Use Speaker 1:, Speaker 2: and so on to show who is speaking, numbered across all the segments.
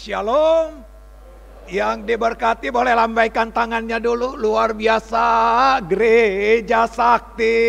Speaker 1: Shalom. Yang diberkati boleh lambaikan tangannya dulu. Luar biasa, gereja sakti.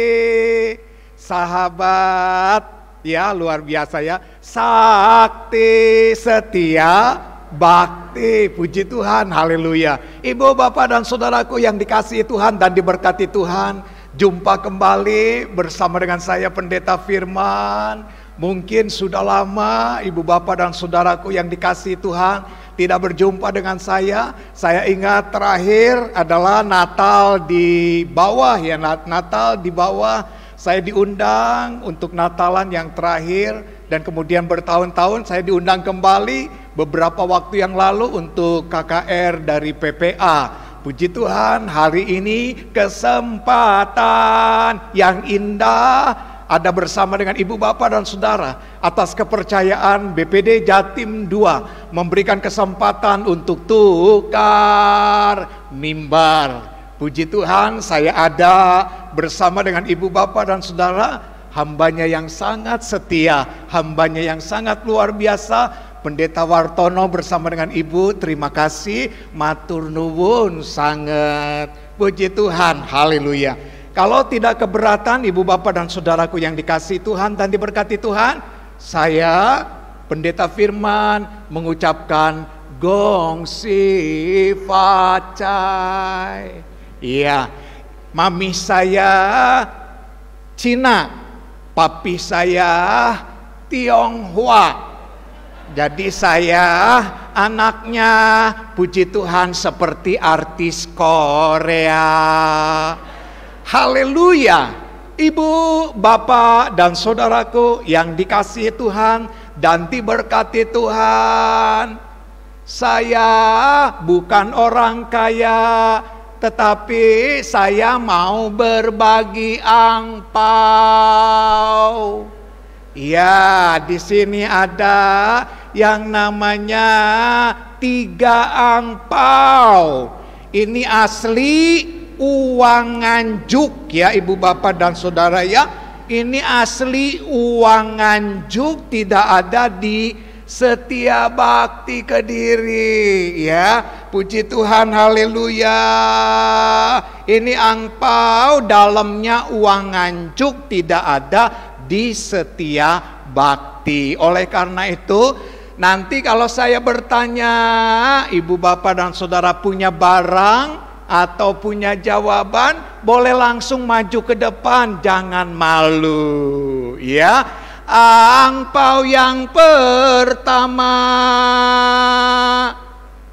Speaker 1: Sahabat, ya luar biasa ya. Sakti, setia, bakti. Puji Tuhan, haleluya. Ibu, bapak dan saudaraku yang dikasihi Tuhan dan diberkati Tuhan, jumpa kembali bersama dengan saya Pendeta Firman. Mungkin sudah lama ibu bapak dan saudaraku yang dikasihi Tuhan tidak berjumpa dengan saya. Saya ingat terakhir adalah Natal di bawah ya, Natal di bawah. Saya diundang untuk Natalan yang terakhir dan kemudian bertahun-tahun saya diundang kembali beberapa waktu yang lalu untuk KKR dari PPA. Puji Tuhan, hari ini kesempatan yang indah ada bersama dengan ibu bapak dan saudara atas kepercayaan BPD Jatim 2 memberikan kesempatan untuk tukar mimbar. Puji Tuhan, saya ada bersama dengan ibu bapak dan saudara, hambanya yang sangat setia, hambanya yang sangat luar biasa, Pendeta Wartono bersama dengan ibu. Terima kasih, matur nuwun sangat. Puji Tuhan, haleluya. Kalau tidak keberatan ibu bapak dan saudaraku yang dikasihi Tuhan dan diberkati Tuhan, saya Pendeta Firman mengucapkan gong si facai. Iya, mami saya Cina, papi saya Tionghoa. Jadi saya anaknya, puji Tuhan, seperti artis Korea. Haleluya. Ibu, bapak dan saudaraku yang dikasihi Tuhan dan diberkati Tuhan, saya bukan orang kaya, tetapi saya mau berbagi angpau. Ya, di sini ada yang namanya 3 angpau. Ini asli uang nganjuk ya ibu bapak dan saudara ya. Ini asli uang nganjuk, tidak ada di Setia Bakti Kediri ya. Puji Tuhan, haleluya. Ini angpau dalamnya uang nganjuk, tidak ada di Setia Bakti. Oleh karena itu nanti kalau saya bertanya, ibu bapak dan saudara punya barang atau punya jawaban, boleh langsung maju ke depan, jangan malu ya. Angpau yang pertama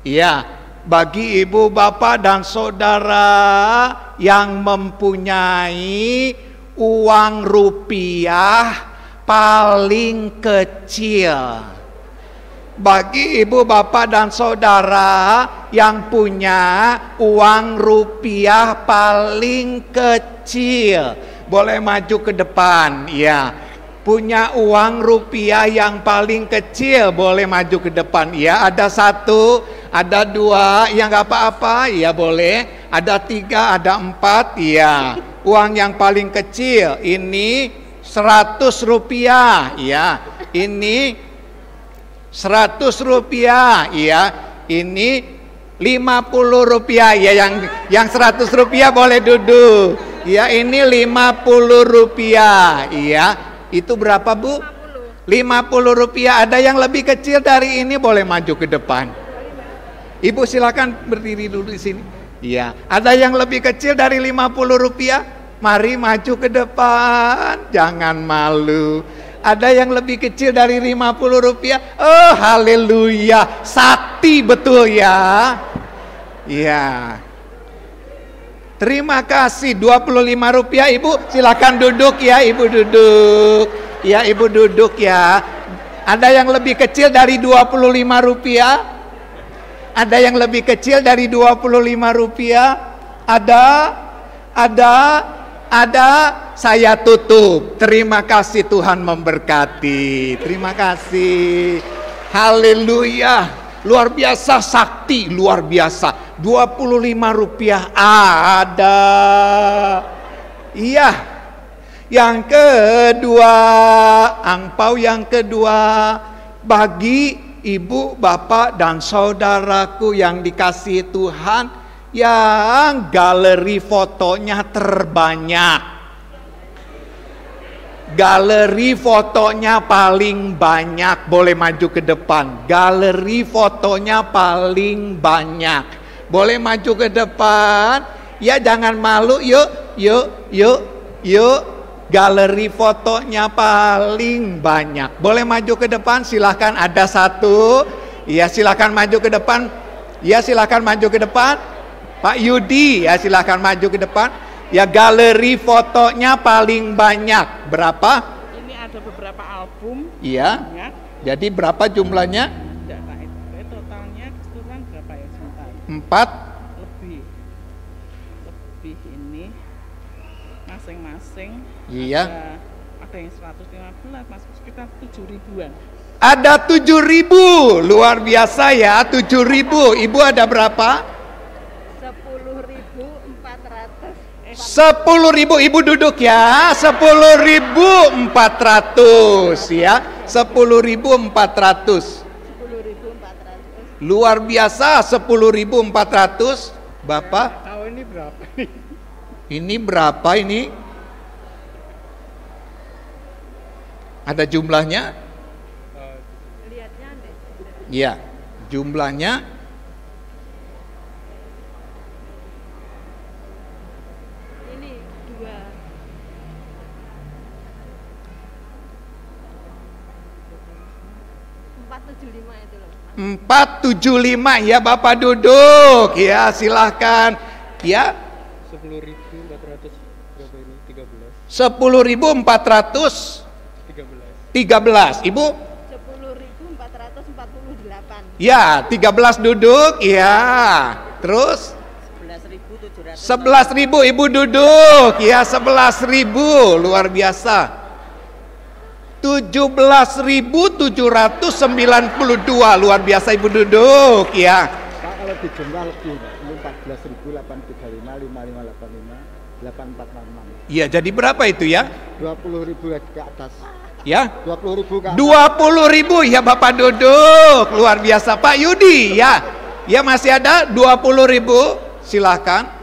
Speaker 1: ya, bagi ibu bapak dan saudara yang mempunyai uang rupiah paling kecil. Bagi ibu bapak dan saudara yang punya uang rupiah paling kecil, boleh maju ke depan ya. Punya uang rupiah yang paling kecil, boleh maju ke depan ya. Ada 1, ada 2, ya nggak apa-apa ya, boleh. Ada 3, ada 4 ya. Uang yang paling kecil ini 100 rupiah ya. Ini 100 rupiah ya. Ini 50 rupiah ya. Yang 100 rupiah boleh duduk ya. Ini 50 rupiah ya. Itu berapa bu? 50 rupiah. Ada yang lebih kecil dari ini, boleh maju ke depan. Ibu silakan berdiri dulu di sini. Iya. Ada yang lebih kecil dari 50 rupiah? Mari maju ke depan. Jangan malu. Ada yang lebih kecil dari 50 rupiah? Oh haleluya. Sakti betul ya. Iya. Terima kasih. 25 rupiah ibu, silakan duduk ya, ibu duduk. Ya ibu duduk ya. Ada yang lebih kecil dari 25 rupiah? Ada yang lebih kecil dari 25 rupiah? Ada. Saya tutup. Terima kasih, Tuhan memberkati. Terima kasih. Haleluya. Luar biasa, sakti, luar biasa. 25 rupiah ada. Iya. Yang kedua, angpau yang kedua bagi ibu, bapak, dan saudaraku yang dikasihi Tuhan, yang galeri fotonya terbanyak. Galeri fotonya paling banyak, boleh maju ke depan. Galeri fotonya paling banyak, boleh maju ke depan. Ya, jangan malu, yuk. Galeri fotonya paling banyak. Boleh maju ke depan, silahkan, ada satu. Ya, silahkan maju ke depan. Ya, silahkan maju ke depan. Pak Yudi, ya silahkan maju ke depan. Ya, galeri fotonya paling banyak. Berapa?
Speaker 2: Ini ada beberapa album.
Speaker 1: Iya.
Speaker 2: Ya.
Speaker 1: Jadi berapa jumlahnya?
Speaker 2: Tidak tahu. Totalnya keseluruhan berapa ya, sebentar?
Speaker 1: 4.
Speaker 2: Lebih ini masing-masing.
Speaker 1: Iya.
Speaker 2: Ada yang 115, masuk sekitar 7.000-an.
Speaker 1: Ada 7.000, luar biasa ya, 7.000. Ibu ada berapa?
Speaker 3: 10.400.
Speaker 1: 10.000, ibu duduk ya. 10.400 ya. 10.400.
Speaker 3: 10.400.
Speaker 1: Luar biasa, 10.400. Bapak,
Speaker 2: Tahu ini berapa nih?
Speaker 1: ini berapa ini? Ada jumlahnya?
Speaker 3: Lihatnya deh.
Speaker 1: Ya, jumlahnya
Speaker 3: Ini 2. 475 itu loh.
Speaker 1: 475 ya, Bapak duduk. Ya, silahkan. Ya,
Speaker 2: 10.400 berapa ini? 13.
Speaker 1: 10.400 13. Ibu?
Speaker 3: 10.448.
Speaker 1: Ya, 13 duduk. Ya. Terus 11.000 ibu duduk. Ya, 11.000, luar biasa. 17.792, luar biasa, ibu duduk. Ya.
Speaker 4: Pak, kalau dijumlah lebih, ini 14.835, 5585, 8466.
Speaker 1: Ya, jadi berapa itu ya?
Speaker 4: 20.000 ke atas.
Speaker 1: Ya.
Speaker 4: 20.000 ke atas.
Speaker 1: 20.000 ya, Bapak duduk. Luar biasa. Pak Yudi, ya. Ya, masih ada 20.000. Silahkan.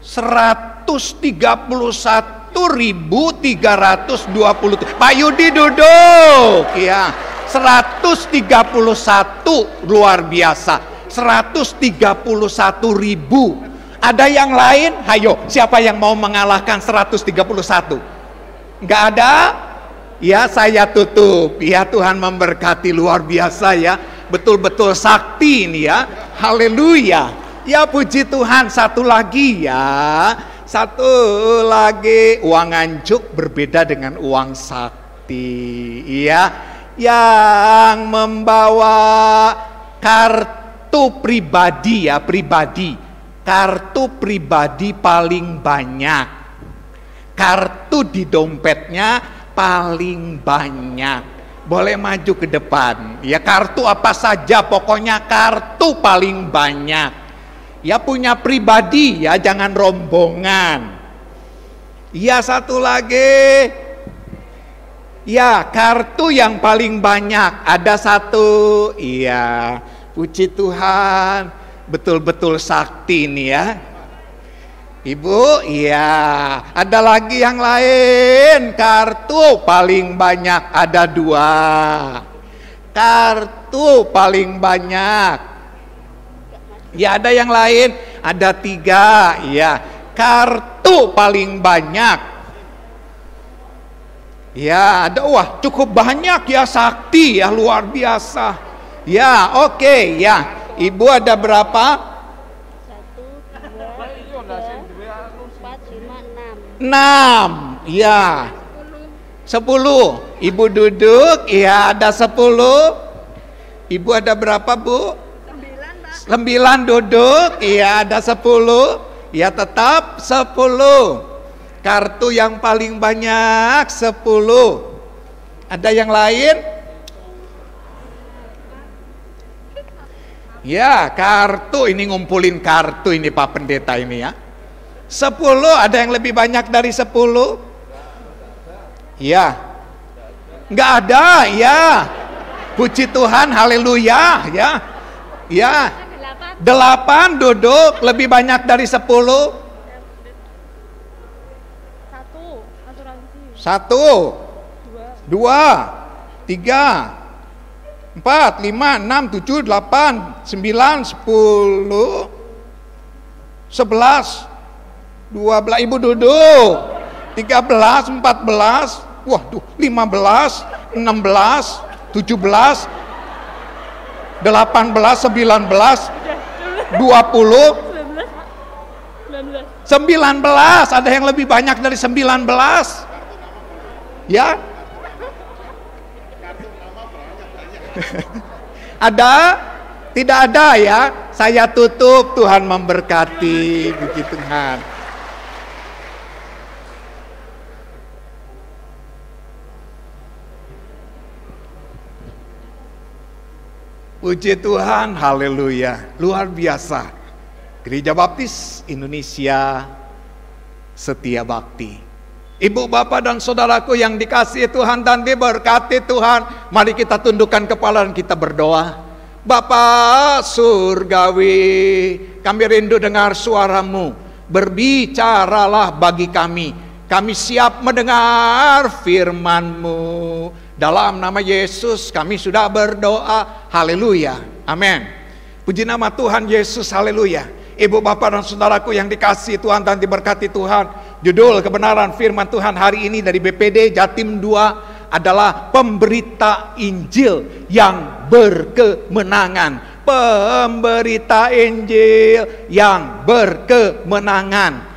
Speaker 1: 131.320. Pak Yudi duduk. Ya. 131, luar biasa. 131.000. Ada yang lain? Hayo, siapa yang mau mengalahkan 131? Enggak ada? Ya, saya tutup. Ya, Tuhan memberkati, luar biasa ya. Betul-betul sakti ini ya. Haleluya. Ya, puji Tuhan. Satu lagi ya. Satu lagi, uang anjuk berbeda dengan uang sakti. Ya, yang membawa kartu pribadi ya, pribadi. Kartu pribadi paling banyak. Kartu di dompetnya paling banyak. Boleh maju ke depan. Ya, kartu apa saja, pokoknya kartu paling banyak. Ya, punya pribadi ya, jangan rombongan. Ya, satu lagi. Ya, kartu yang paling banyak. Ada satu. Iya, puji Tuhan. Betul-betul sakti ini ya. Ibu, iya. Ada lagi yang lain. Kartu paling banyak ada 2. Kartu paling banyak. Ya, ada yang lain. Ada 3. Ya, kartu paling banyak. Ya, ada, wah cukup banyak ya, sakti ya, luar biasa. Ya, oke, ya. Ibu ada berapa?
Speaker 3: 1, 2, 3, 4, 5, 6.
Speaker 1: 6. Ya. 10. Ibu duduk. Ya, ada 10. Ibu ada berapa, Bu? 9 duduk. Iya, ada 10. Ya, tetap 10. Kartu yang paling banyak 10. Ada yang lain? Ya, kartu ini, ngumpulin kartu ini Pak Pendeta ini ya. 10, ada yang lebih banyak dari 10? Ya. Nggak ada, ya. Puji Tuhan, haleluya, ya. Ya. 8 duduk, lebih banyak dari 10. 1, 2, 3, 4, 5, 6, 7, 8, 9, 10, 11, 12. Ibu duduk. 13, 14, waduh, 15, 16, 17, 18, 19, 20, 19. Ada yang lebih banyak dari 19? Ya? Ada? Tidak ada ya? Saya tutup, Tuhan memberkati. Puji Tuhan. Puji Tuhan, haleluya. Luar biasa. Gereja Baptis Indonesia Setia Bakti. Ibu, bapak, dan saudaraku yang dikasihi Tuhan dan diberkati Tuhan, mari kita tundukkan kepala dan kita berdoa. Bapa surgawi, kami rindu dengar suara-Mu. Berbicaralah bagi kami. Kami siap mendengar firman-Mu. Dalam nama Yesus kami sudah berdoa. Haleluya. Amin. Puji nama Tuhan Yesus. Haleluya. Ibu, bapak, dan saudaraku yang dikasihi Tuhan dan diberkati Tuhan, judul kebenaran firman Tuhan hari ini dari BPD Jatim 2 adalah pemberita Injil yang berkemenangan. Pemberita Injil yang berkemenangan.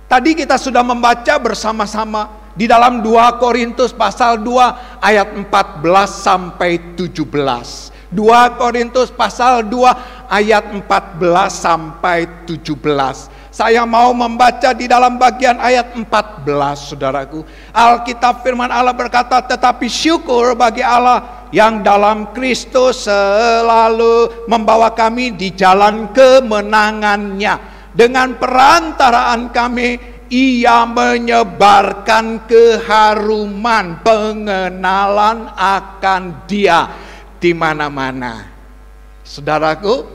Speaker 1: Tadi kita sudah membaca bersama-sama di dalam 2 Korintus pasal 2 ayat 14 sampai 17. 2 Korintus pasal 2 ayat 14 sampai 17. Saya mau membaca di dalam bagian ayat 14, saudaraku. Alkitab firman Allah berkata, tetapi syukur bagi Allah yang dalam Kristus selalu membawa kami di jalan kemenangannya. Dengan perantaraan kami, Ia menyebarkan keharuman pengenalan akan Dia di mana-mana. Saudaraku,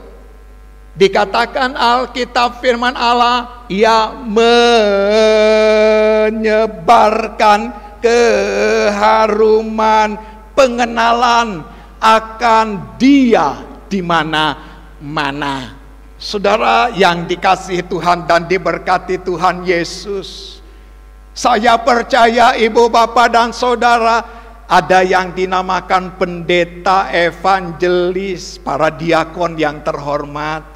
Speaker 1: dikatakan Alkitab firman Allah, Ia menyebarkan keharuman pengenalan akan Dia di mana-mana. Saudara yang dikasihi Tuhan dan diberkati Tuhan Yesus, saya percaya ibu, bapak, dan saudara, ada yang dinamakan pendeta, evangelis, para diakon yang terhormat,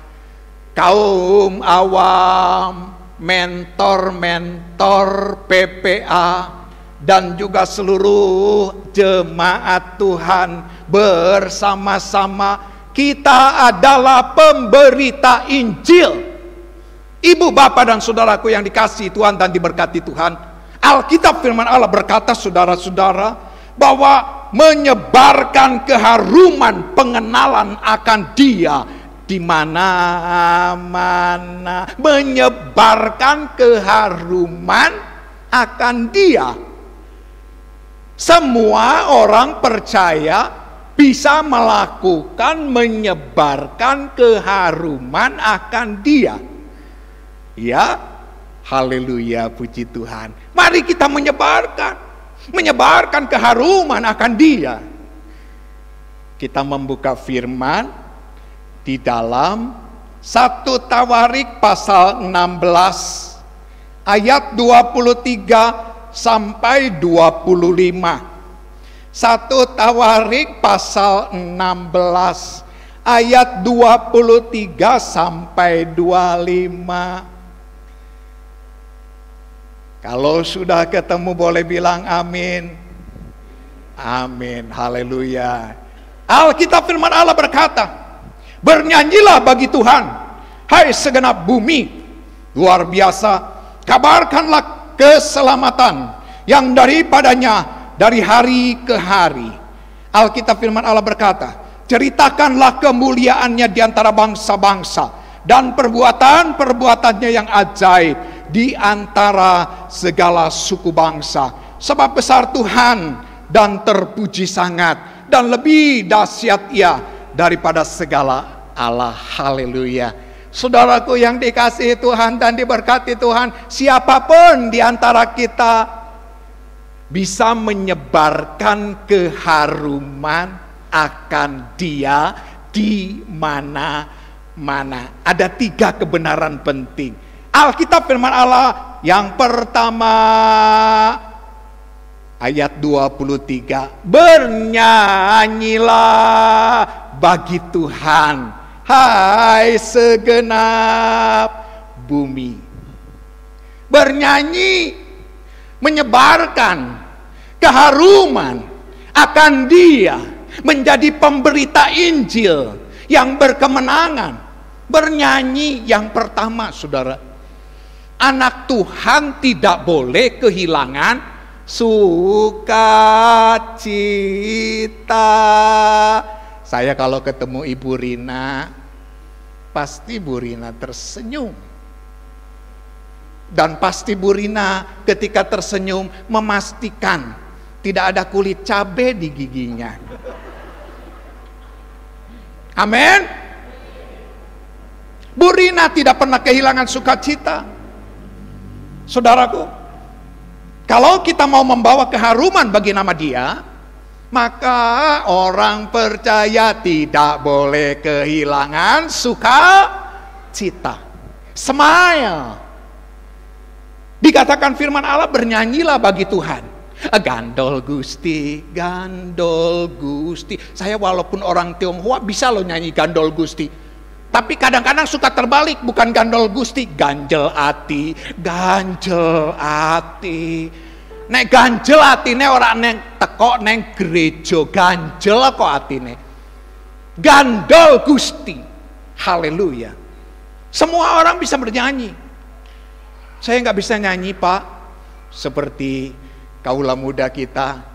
Speaker 1: kaum awam, mentor-mentor PPA, dan juga seluruh jemaat Tuhan bersama-sama. Kita adalah pemberita Injil. Ibu, bapak, dan saudaraku yang dikasihi Tuhan dan diberkati Tuhan, Alkitab firman Allah berkata, saudara-saudara, bahwa menyebarkan keharuman pengenalan akan Dia di mana-mana. Menyebarkan keharuman akan Dia. Semua orang percaya bisa melakukan menyebarkan keharuman akan Dia. Ya, haleluya, puji Tuhan. Mari kita menyebarkan keharuman akan Dia. Kita membuka firman di dalam 1 Tawarik pasal 16 ayat 23 sampai 25. 1 Tawarik pasal 16 ayat 23 sampai 25. Kalau sudah ketemu boleh bilang amin. Amin, haleluya. Alkitab firman Allah berkata, bernyanyilah bagi Tuhan, hai segenap bumi. Luar biasa, kabarkanlah keselamatan yang daripadanya dari hari ke hari. Alkitab firman Allah berkata, ceritakanlah kemuliaannya di antara bangsa-bangsa dan perbuatan-perbuatannya yang ajaib di antara segala suku bangsa. Sebab besar Tuhan dan terpuji sangat, dan lebih dahsyat Ia daripada segala Allah. Haleluya. Saudaraku yang dikasihi Tuhan dan diberkati Tuhan, siapapun di antara kita bisa menyebarkan keharuman akan Dia di mana-mana. Ada 3 kebenaran penting. Alkitab firman Allah yang pertama ayat 23, bernyanyilah bagi Tuhan, hai segenap bumi. Bernyanyi, menyebarkan keharuman akan Dia, menjadi pemberita Injil yang berkemenangan. Bernyanyi yang pertama, saudara. Anak Tuhan tidak boleh kehilangan sukacita. Saya kalau ketemu Ibu Rina, pasti Bu Rina tersenyum. Dan pasti Bu Rina ketika tersenyum memastikan tidak ada kulit cabai di giginya. Amin. Bu Rina tidak pernah kehilangan sukacita. Saudaraku, kalau kita mau membawa keharuman bagi nama Dia, maka orang percaya tidak boleh kehilangan sukacita. Smile. Dikatakan firman Allah, bernyanyilah bagi Tuhan. Gandol Gusti, gandol Gusti. Saya walaupun orang Tionghoa bisa loh nyanyi gandol Gusti. Tapi kadang-kadang suka terbalik, bukan gandol Gusti, ganjel ati, ganjel ati. Nek ganjel atine ora neng teko neng gereja, ganjel kok atine. Gandol Gusti. Haleluya. Semua orang bisa bernyanyi. Saya nggak bisa nyanyi, Pak, seperti kaula muda kita,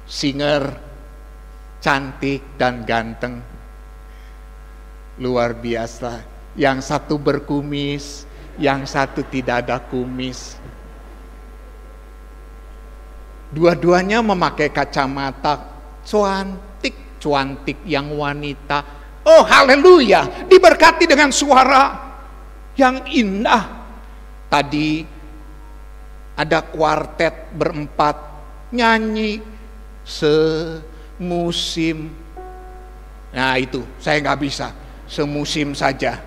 Speaker 1: singer, cantik dan ganteng. Luar biasa. Yang satu berkumis, yang satu tidak ada kumis. Dua-duanya memakai kacamata, cuantik yang wanita. Oh haleluya, diberkati dengan suara yang indah. Tadi ada kuartet berempat nyanyi semusim. Nah itu saya nggak bisa, semusim saja.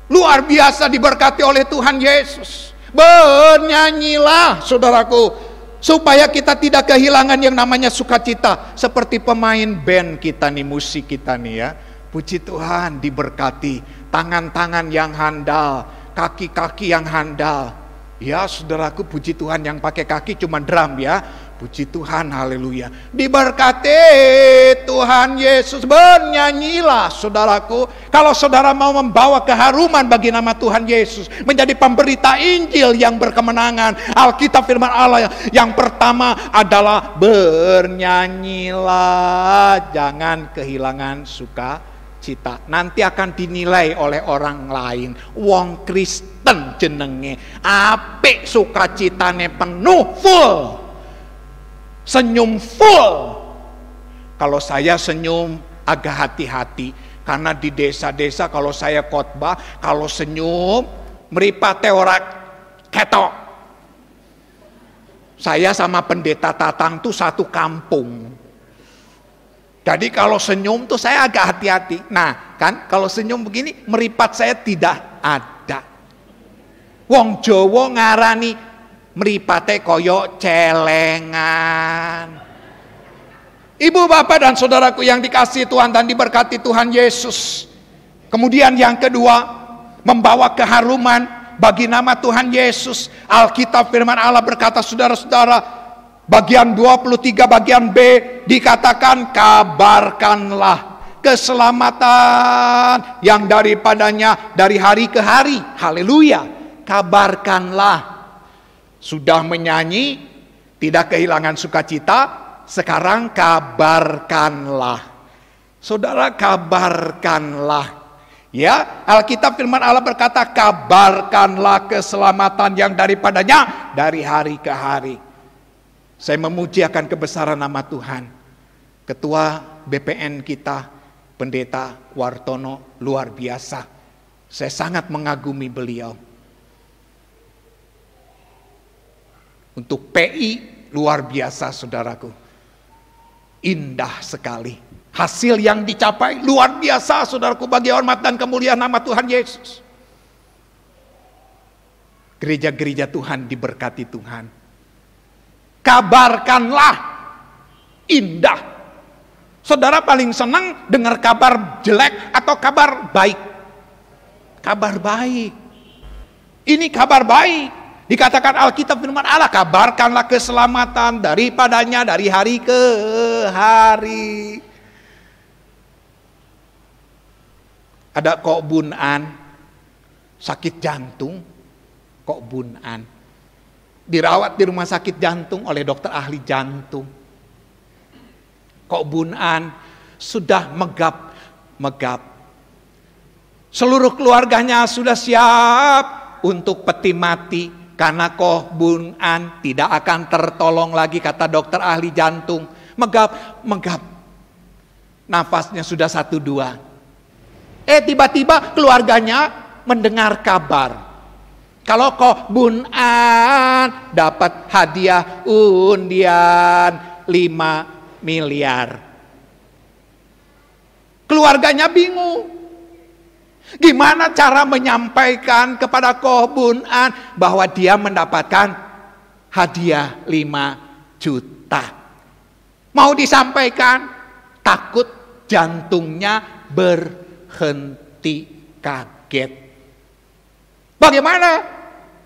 Speaker 1: Luar biasa diberkati oleh Tuhan Yesus. Bernyanyilah saudaraku, supaya kita tidak kehilangan yang namanya sukacita. Seperti pemain band kita nih, musik kita nih ya. Puji Tuhan diberkati, tangan-tangan yang handal, kaki-kaki yang handal. Ya saudaraku, puji Tuhan, yang pakai kaki cuma drum ya. Puji Tuhan, haleluya. Diberkati Tuhan Yesus. Bernyanyilah saudaraku. Kalau saudara mau membawa keharuman bagi nama Tuhan Yesus, menjadi pemberita Injil yang berkemenangan, Alkitab firman Allah yang pertama adalah bernyanyilah, jangan kehilangan sukacita. Nanti akan dinilai oleh orang lain. Wong Kristen jenenge apik, sukacitane penuh, full, senyum full. Kalau saya senyum agak hati-hati, karena di desa-desa kalau saya khotbah, kalau senyum mripate ora ketok. Saya sama pendeta Tatang tuh satu kampung. Jadi kalau senyum tuh saya agak hati-hati. Nah kan kalau senyum begini meripat saya tidak ada. Wong Jawa ngarani mripate koyo celengan. Ibu, bapak dan saudaraku yang dikasihi Tuhan dan diberkati Tuhan Yesus. Kemudian yang kedua, membawa keharuman bagi nama Tuhan Yesus. Alkitab firman Allah berkata, saudara-saudara, bagian 23 bagian B dikatakan, kabarkanlah keselamatan yang daripadanya dari hari ke hari. Haleluya. Kabarkanlah. Sudah menyanyi, tidak kehilangan sukacita, sekarang kabarkanlah. Saudara, kabarkanlah. Ya, Alkitab firman Allah berkata, kabarkanlah keselamatan yang daripadanya dari hari ke hari. Saya memuji akan kebesaran nama Tuhan. Ketua BPN kita, Pendeta Wartono, luar biasa. Saya sangat mengagumi beliau. Untuk PI, luar biasa saudaraku. Indah sekali. Hasil yang dicapai luar biasa saudaraku, bagi hormat dan kemuliaan nama Tuhan Yesus. Gereja-gereja Tuhan diberkati Tuhan. Kabarkanlah, indah. Saudara paling senang dengar kabar jelek atau kabar baik? Kabar baik. Ini kabar baik. Dikatakan Alkitab firman Allah, kabarkanlah keselamatan daripadanya dari hari ke hari. Ada Kok Bun An, sakit jantung. Kok Bun An dirawat di rumah sakit jantung oleh dokter ahli jantung. Kok Bun An sudah megap. Seluruh keluarganya sudah siap untuk peti mati karena Kok Bun An tidak akan tertolong lagi, kata dokter ahli jantung. Megap. Nafasnya sudah 1-2. Tiba-tiba keluarganya mendengar kabar. Kalau Kok Bun An dapat hadiah undian 5 miliar. Keluarganya bingung. Gimana cara menyampaikan kepada Kok Bun An bahwa dia mendapatkan hadiah 5 juta. Mau disampaikan, takut jantungnya berhenti, kaget. Bagaimana?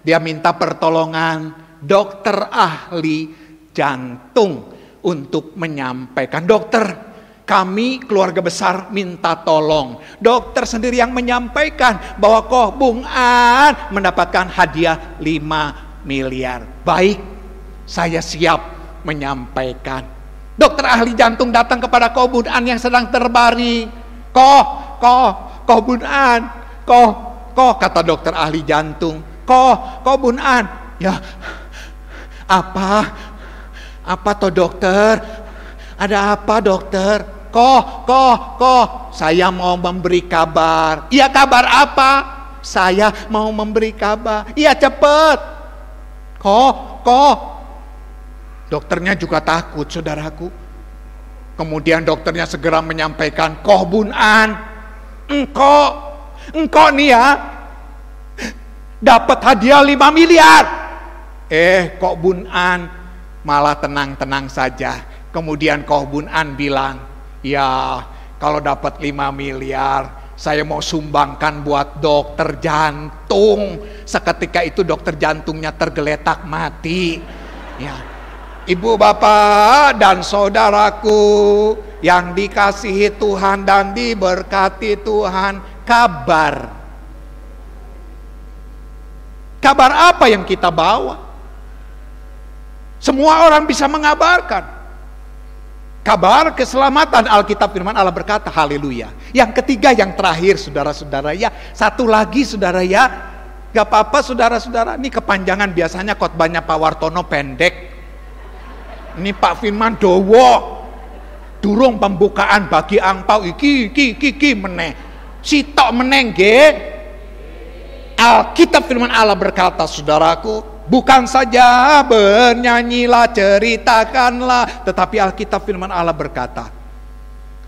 Speaker 1: Dia minta pertolongan dokter ahli jantung untuk menyampaikan. Dokter, kami keluarga besar minta tolong. Dokter sendiri yang menyampaikan bahwa Kok Bun An mendapatkan hadiah 5 miliar. Baik, saya siap menyampaikan. Dokter ahli jantung datang kepada Kok Bun An yang sedang terbaring. Kok Bun An, Kok, kata dokter ahli jantung. Kok Bun An, ya apa toh dokter? Ada apa dokter? Kok, saya mau memberi kabar. Iya, kabar apa? Saya mau memberi kabar. Iya, cepet. Kok. Dokternya juga takut, saudaraku. Kemudian dokternya segera menyampaikan, Kok Bun An, engkau nih ya dapat hadiah 5 miliar. Kok Bun An malah tenang-tenang saja. Kemudian Kok Bun An bilang, ya kalau dapat 5 miliar saya mau sumbangkan buat dokter jantung. Seketika itu dokter jantungnya tergeletak mati. Ya, ibu bapak dan saudaraku yang dikasihi Tuhan dan diberkati Tuhan, kabar apa yang kita bawa? Semua orang bisa mengabarkan kabar keselamatan. Alkitab firman Allah berkata, haleluya. Yang ketiga, yang terakhir saudara-saudara ya, satu lagi saudara ya, gak apa-apa saudara-saudara, ini kepanjangan, biasanya khotbahnya Pak Wartono pendek, ini Pak Firman dowo. Durung pembukaan bagi angpau iki meneh. Sitok meneng nggih. Alkitab firman Allah berkata, saudaraku, bukan saja bernyanyilah, ceritakanlah, tetapi Alkitab firman Allah berkata,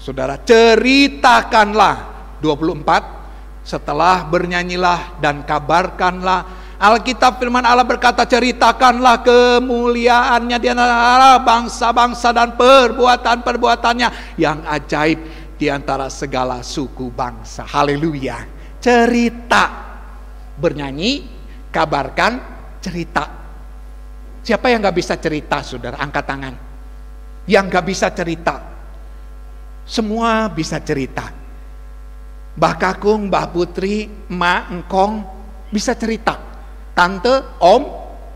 Speaker 1: saudara, ceritakanlah 24, setelah bernyanyilah dan kabarkanlah. Alkitab firman Allah berkata, ceritakanlah kemuliaannya di antara bangsa-bangsa dan perbuatan-perbuatannya yang ajaib di antara segala suku bangsa. Haleluya. Cerita, bernyanyi, kabarkan, cerita. Siapa yang gak bisa cerita, saudara? Angkat tangan. Yang gak bisa cerita. Semua bisa cerita. Mbah Kakung, Mbah Putri, Emak, Engkong bisa cerita. Tante, Om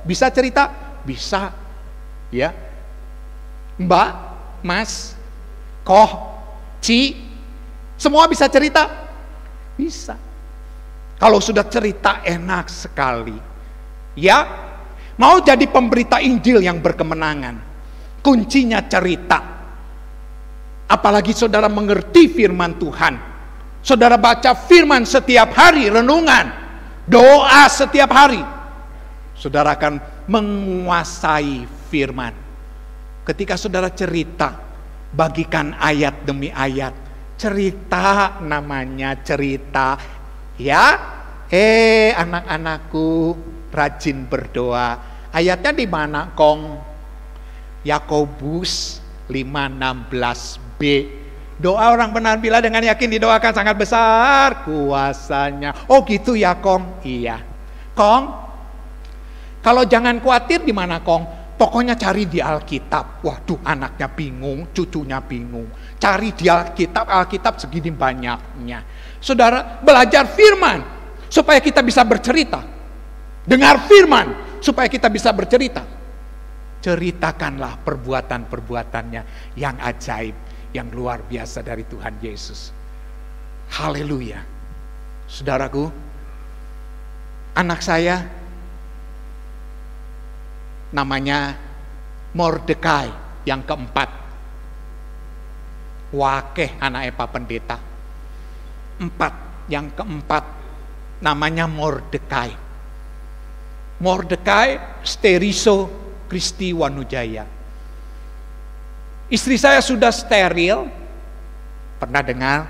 Speaker 1: bisa cerita? Bisa. Ya. Mbak, Mas, Koh, Ci, semua bisa cerita? Bisa. Kalau sudah cerita enak sekali. Ya, mau jadi pemberita Injil yang berkemenangan. Kuncinya cerita. Apalagi saudara mengerti firman Tuhan. Saudara baca firman setiap hari, renungan, doa setiap hari. Saudara akan menguasai firman. Ketika saudara cerita, bagikan ayat demi ayat. Cerita namanya cerita. Ya, anak-anakku rajin berdoa. Ayatnya di mana, Kong? Yakobus 5:16b. Doa orang benar bila dengan yakin didoakan sangat besar kuasanya. Oh gitu ya, Kong? Iya. Kong, kalau jangan khawatir di mana, Kong? Pokoknya cari di Alkitab. Waduh, anaknya bingung, cucunya bingung. Cari di Alkitab, Alkitab segini banyaknya. Saudara, belajar firman supaya kita bisa bercerita. Dengar firman supaya kita bisa bercerita. Ceritakanlah perbuatan-perbuatannya yang ajaib, yang luar biasa dari Tuhan Yesus. Haleluya. Saudaraku, anak saya namanya Mordekai yang keempat. Wakeh anak Pak Pendeta. Yang keempat namanya Mordekai. Mordekai Steriso Kristi Wanujaya. Istri saya sudah steril. Pernah dengar?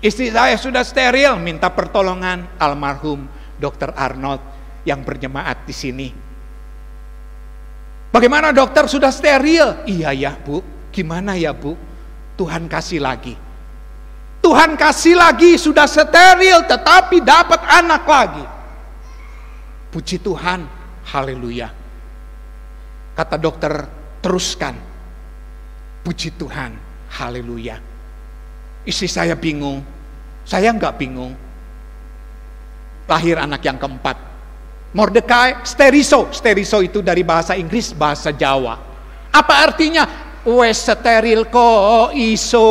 Speaker 1: Istri saya sudah steril, minta pertolongan almarhum Dr. Arnold yang berjemaat di sini. Bagaimana dokter, sudah steril? Iya ya Bu. Gimana ya Bu? Tuhan kasih lagi. Tuhan kasih lagi, sudah steril tetapi dapat anak lagi. Puji Tuhan, haleluya. Kata dokter, teruskan. Puji Tuhan, haleluya. Istri saya bingung, saya enggak bingung. Lahir anak yang keempat. Mordekai Steriso. Steriso itu dari bahasa Inggris, bahasa Jawa. Apa artinya? Wes steril ko iso.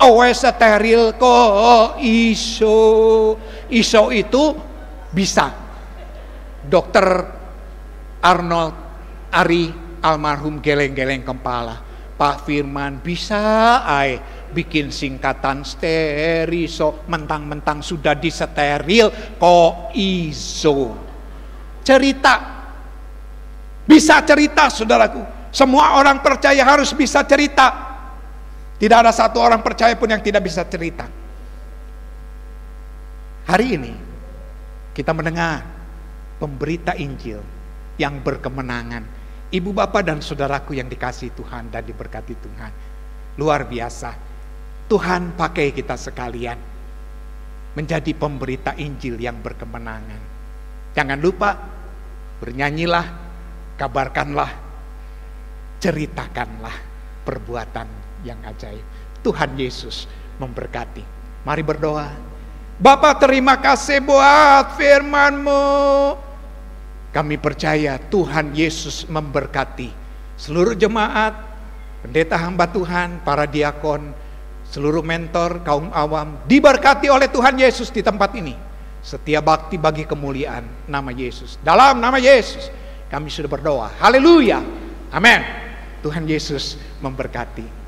Speaker 1: Wes steril ko iso. Iso itu bisa. Dokter Arnold Ari almarhum geleng-geleng kepala. Pak Firman bisa bikin singkatan steriso, mentang-mentang sudah disteril kok iso. Cerita. Bisa cerita, saudaraku. Semua orang percaya harus bisa cerita. Tidak ada satu orang percaya pun yang tidak bisa cerita. Hari ini kita mendengar pemberita Injil yang berkemenangan. Ibu bapak dan saudaraku yang dikasihi Tuhan dan diberkati Tuhan. Luar biasa. Tuhan pakai kita sekalian menjadi pemberita Injil yang berkemenangan. Jangan lupa bernyanyilah, kabarkanlah, ceritakanlah perbuatan yang ajaib. Tuhan Yesus memberkati. Mari berdoa. Bapa, terima kasih buat firman-Mu. Kami percaya Tuhan Yesus memberkati seluruh jemaat, pendeta hamba Tuhan, para diakon, seluruh mentor, kaum awam, diberkati oleh Tuhan Yesus di tempat ini. Setia bakti bagi kemuliaan nama Yesus. Dalam nama Yesus kami sudah berdoa. Haleluya. Amin. Tuhan Yesus memberkati.